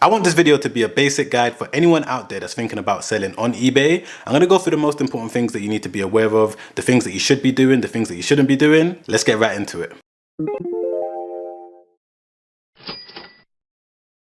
I want this video to be a basic guide for anyone out there that's thinking about selling on eBay. I'm going to go through the most important things that you need to be aware of, the things that you should be doing, the things that you shouldn't be doing. Let's get right into it.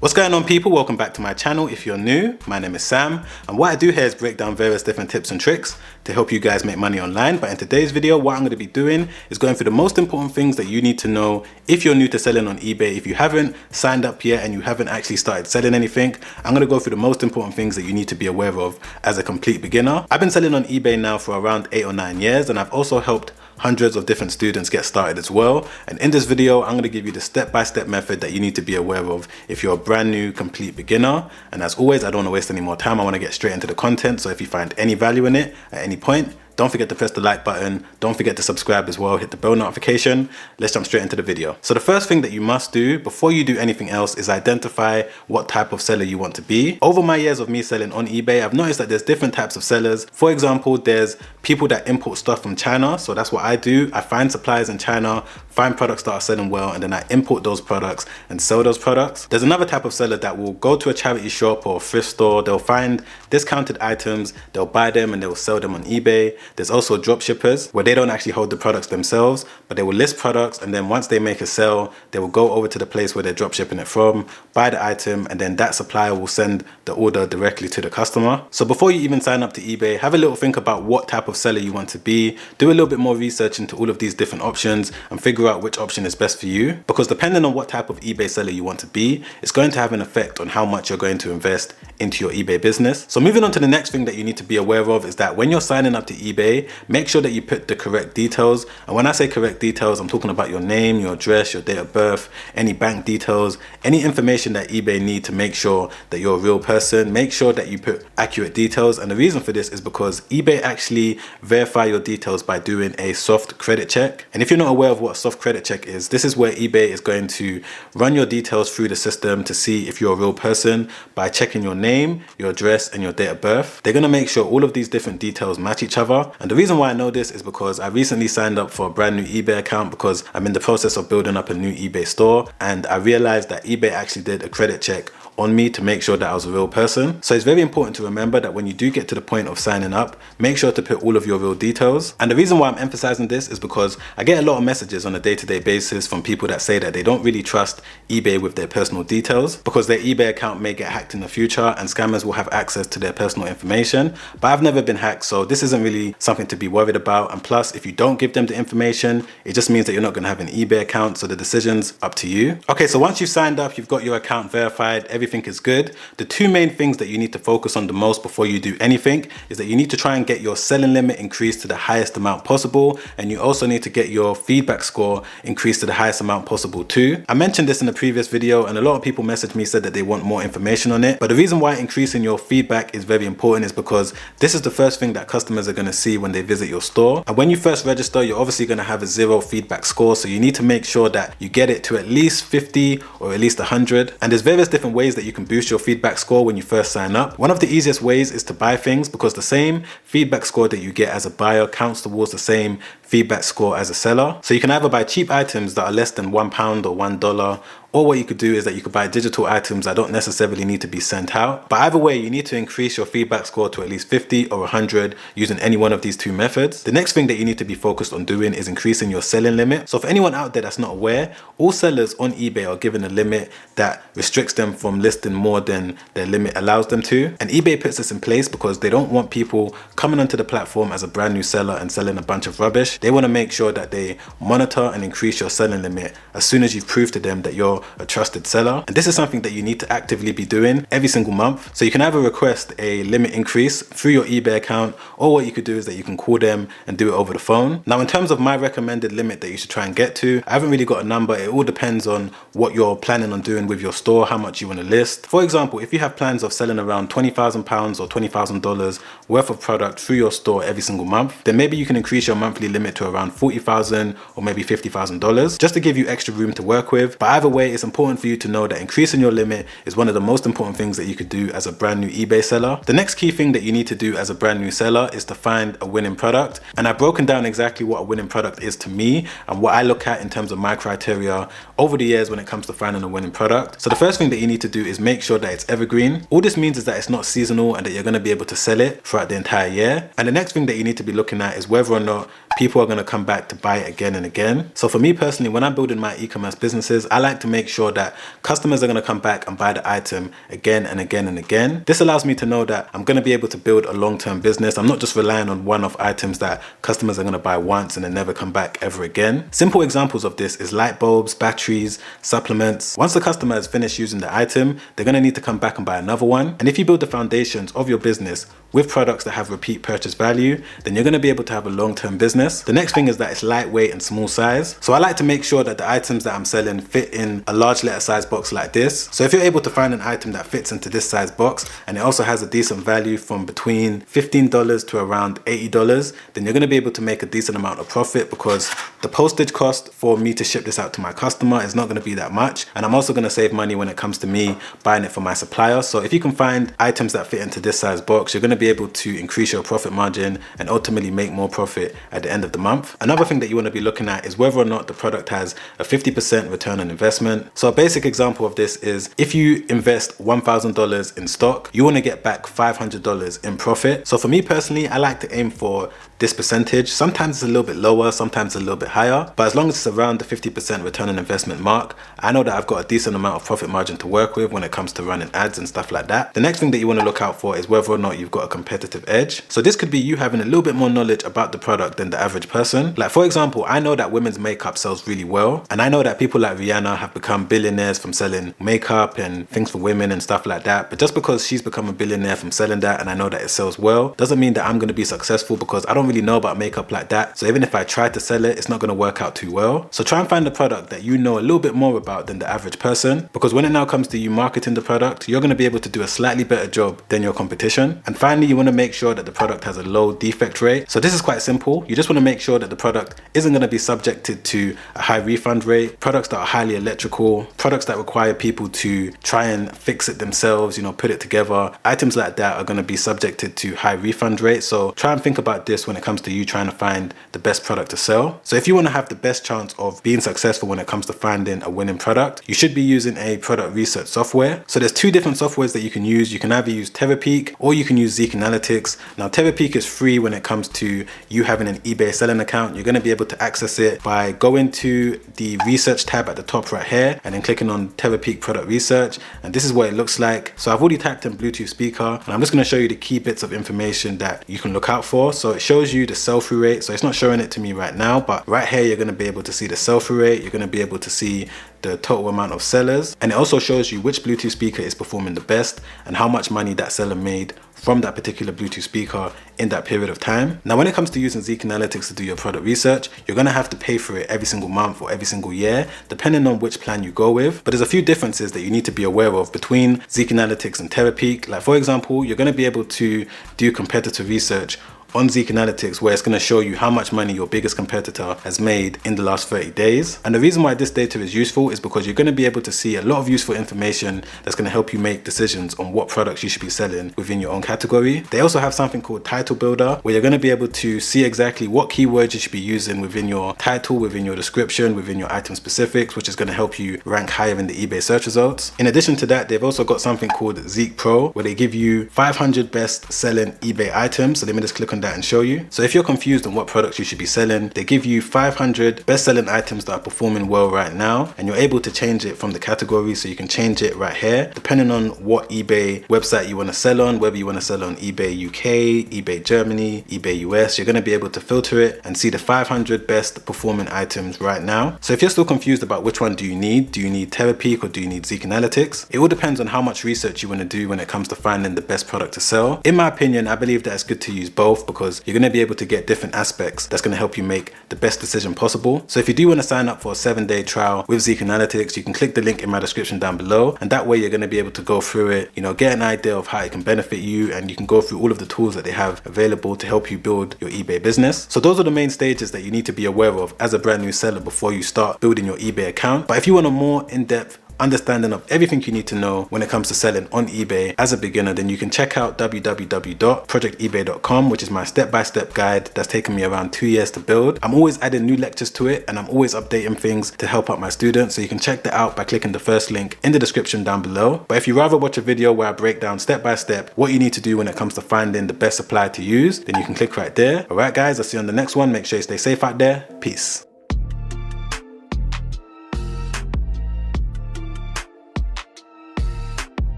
What's going on, people? Welcome back to my channel. If you're new, my name is Sam, and what I do here is break down various different tips and tricks to help you guys make money online. But in today's video, what I'm going to be doing is going through the most important things that you need to know if you're new to selling on eBay. If you haven't signed up yet and you haven't actually started selling anything, I'm going to go through the most important things that you need to be aware of as a complete beginner. I've been selling on eBay now for around 8 or 9 years, and I've also helped hundreds of different students get started as well. And in this video, I'm going to give you the step-by-step method that you need to be aware of if you're a brand new complete beginner. And as always, I don't want to waste any more time. I want to get straight into the content. So if you find any value in it at any point, don't forget to press the like button. Don't forget to subscribe as well. Hit the bell notification. Let's jump straight into the video. So the first thing that you must do before you do anything else is identify what type of seller you want to be. Over my years of me selling on eBay, I've noticed that there's different types of sellers. For example, there's people that import stuff from China. So that's what I do. I find suppliers in China, find products that are selling well, and then I import those products and sell those products. There's another type of seller that will go to a charity shop or a thrift store. They'll find discounted items, they'll buy them and they'll sell them on eBay. There's also drop shippers where they don't actually hold the products themselves, but they will list products, and then once they make a sale, they will go over to the place where they're drop shipping it from, buy the item, and then that supplier will send the order directly to the customer. So before you even sign up to eBay, have a little think about what type of seller you want to be. Do a little bit more research into all of these different options and figure out which option is best for you, because depending on what type of eBay seller you want to be, it's going to have an effect on how much you're going to invest into your eBay business. So moving on to the next thing that you need to be aware of is that when you're signing up to eBay, make sure that you put the correct details. And when I say correct details, I'm talking about your name, your address, your date of birth, any bank details, any information that eBay need to make sure that you're a real person. Make sure that you put accurate details. And the reason for this is because eBay actually verify your details by doing a soft credit check. And if you're not aware of what a soft credit check is, this is where eBay is going to run your details through the system to see if you're a real person by checking your name, your address, and your date of birth. They're going to make sure all of these different details match each other. And the reason why I know this is because I recently signed up for a brand new eBay account because I'm in the process of building up a new eBay store, and I realized that eBay actually did a credit check on me to make sure that I was a real person. So it's very important to remember that when you do get to the point of signing up, make sure to put all of your real details. And the reason why I'm emphasizing this is because I get a lot of messages on a day-to-day basis from people that say that they don't really trust eBay with their personal details because their eBay account may get hacked in the future and scammers will have access to their personal information. But I've never been hacked, so this isn't really something to be worried about. And plus, if you don't give them the information, it just means that you're not going to have an eBay account, so the decision's up to you. Okay, so once you've signed up, you've got your account verified, everything is good. The two main things that you need to focus on the most before you do anything is that you need to try and get your selling limit increased to the highest amount possible, and you also need to get your feedback score increased to the highest amount possible too. I mentioned this in a previous video and a lot of people messaged me, said that they want more information on it, but the reason why increasing your feedback is very important is because this is the first thing that customers are going to see when they visit your store. And when you first register, you're obviously going to have a 0 feedback score, so you need to make sure that you get it to at least 50 or at least 100. And there's various different ways that you can boost your feedback score when you first sign up. One of the easiest ways is to buy things, because the same feedback score that you get as a buyer counts towards the same feedback score as a seller. So you can either buy cheap items that are less than £1 or $1, or what you could do is that you could buy digital items that don't necessarily need to be sent out. But either way, you need to increase your feedback score to at least 50 or 100 using any one of these two methods. The next thing that you need to be focused on doing is increasing your selling limit. So for anyone out there that's not aware, all sellers on eBay are given a limit that restricts them from listing more than their limit allows them to. And eBay puts this in place because they don't want people coming onto the platform as a brand new seller and selling a bunch of rubbish. They want to make sure that they monitor and increase your selling limit as soon as you've proved to them that you're a trusted seller. And this is something that you need to actively be doing every single month. So you can either request a limit increase through your eBay account, or what you could do is that you can call them and do it over the phone. Now, in terms of my recommended limit that you should try and get to, I haven't really got a number. It all depends on what you're planning on doing with your store, how much you want to list. For example, if you have plans of selling around £20,000 or $20,000 worth of product through your store every single month, then maybe you can increase your monthly limit to around $40,000 or maybe $50,000 just to give you extra room to work with. But either way, anyway, it's important for you to know that increasing your limit is one of the most important things that you could do as a brand new eBay seller. The next key thing that you need to do as a brand new seller is to find a winning product. And I've broken down exactly what a winning product is to me and what I look at in terms of my criteria over the years when it comes to finding a winning product. So the first thing that you need to do is make sure that it's evergreen. All this means is that it's not seasonal and that you're going to be able to sell it throughout the entire year. And the next thing that you need to be looking at is whether or not people are going to come back to buy it again and again. So for me personally, when I'm building my e-commerce businesses, I like to make sure that customers are going to come back and buy the item again and again and again. This allows me to know that I'm going to be able to build a long-term business. I'm not just relying on one-off items that customers are going to buy once and then never come back ever again. Simple examples of this is light bulbs, batteries, supplements. Once the customer has finished using the item, they're going to need to come back and buy another one. And if you build the foundations of your business with products that have repeat purchase value, then you're going to be able to have a long-term business. The next thing is that it's lightweight and small size. So I like to make sure that the items that I'm selling fit in a large letter size box like this. So if you're able to find an item that fits into this size box and it also has a decent value from between $15 to around $80, then you're going to be able to make a decent amount of profit because the postage cost for me to ship this out to my customer is not going to be that much. And I'm also going to save money when it comes to me buying it from my supplier. So if you can find items that fit into this size box, you're going to be able to increase your profit margin and ultimately make more profit at the end of the month. Another thing that you want to be looking at is whether or not the product has a 50% return on investment. So a basic example of this is if you invest $1,000 in stock, you want to get back $500 in profit. So for me personally, I like to aim for this percentage. Sometimes it's a little bit lower, sometimes a little bit higher, but as long as it's around the 50% return on investment mark, I know that I've got a decent amount of profit margin to work with when it comes to running ads and stuff like that. The next thing that you want to look out for is whether or not you've got a competitive edge. So this could be you having a little bit more knowledge about the product than the average person. Like for example, I know that women's makeup sells really well, and I know that people like Rihanna have become billionaires from selling makeup and things for women and stuff like that. But just because she's become a billionaire from selling that and I know that it sells well, doesn't mean that I'm going to be successful because I don't really know about makeup like that. So even if I try to sell it, it's not going to work out too well. So try and find a product that you know a little bit more about than the average person, because when it now comes to you marketing the product, you're going to be able to do a slightly better job than your competition. And finally, you want to make sure that the product has a low defect rate. So this is quite simple. You just want to make sure that the product isn't going to be subjected to a high refund rate. Products that are highly electrical, products that require people to try and fix it themselves, you know, put it together, items like that are going to be subjected to high refund rates. So try and think about this when it comes to you trying to find the best product to sell. So if you want to have the best chance of being successful when it comes to finding a winning product, you should be using a product research software. So there's two different softwares that you can use. You can either use TerraPeak or you can use Zeek Analytics. Now TerraPeak is free when it comes to you having an eBay selling account. You're going to be able to access it by going to the research tab at the top right here and then clicking on TerraPeak product research, and this is what it looks like. So I've already typed in Bluetooth speaker and I'm just going to show you the key bits of information that you can look out for. So it shows you the sell-through rate. So it's not showing it to me right now, but right here you're going to be able to see the sell-through rate. You're going to be able to see the total amount of sellers, and it also shows you which Bluetooth speaker is performing the best and how much money that seller made from that particular Bluetooth speaker in that period of time. Now when it comes to using Zeek Analytics to do your product research, you're going to have to pay for it every single month or every single year depending on which plan you go with. But there's a few differences that you need to be aware of between Zeek Analytics and TerraPeak. Like for example, you're going to be able to do competitor research on Zeek Analytics, where it's going to show you how much money your biggest competitor has made in the last 30 days. And the reason why this data is useful is because you're going to be able to see a lot of useful information that's going to help you make decisions on what products you should be selling within your own category. They also have something called Title Builder, where you're going to be able to see exactly what keywords you should be using within your title, within your description, within your item specifics, which is going to help you rank higher in the eBay search results. In addition to that, they've also got something called Zeek Pro, where they give you 500 best selling eBay items. So let me just click on that and show you. So if you're confused on what products you should be selling, they give you 500 best selling items that are performing well right now, and you're able to change it from the category. So you can change it right here depending on what eBay website you want to sell on, whether you want to sell on eBay UK, eBay Germany, eBay US. You're going to be able to filter it and see the 500 best performing items right now. So if you're still confused about which one do you need TerraPeak or do you need Zeek Analytics, it all depends on how much research you want to do when it comes to finding the best product to sell. In my opinion, I believe that it's good to use both because you're going to be able to get different aspects that's going to help you make the best decision possible. So if you do want to sign up for a 7-day trial with Zeek Analytics, you can click the link in my description down below, and that way you're going to be able to go through it, you know, get an idea of how it can benefit you, and you can go through all of the tools that they have available to help you build your eBay business. So those are the main stages that you need to be aware of as a brand new seller before you start building your eBay account. But if you want a more in-depth understanding of everything you need to know when it comes to selling on eBay as a beginner, then you can check out www.projectebay.com, which is my step-by-step guide that's taken me around 2 years to build. I'm always adding new lectures to it, and I'm always updating things to help out my students, so you can check that out by clicking the first link in the description down below. But if you rather watch a video where I break down step by step what you need to do when it comes to finding the best supply to use, then you can click right there. Alright guys, I'll see you on the next one. Make sure you stay safe out there. Peace.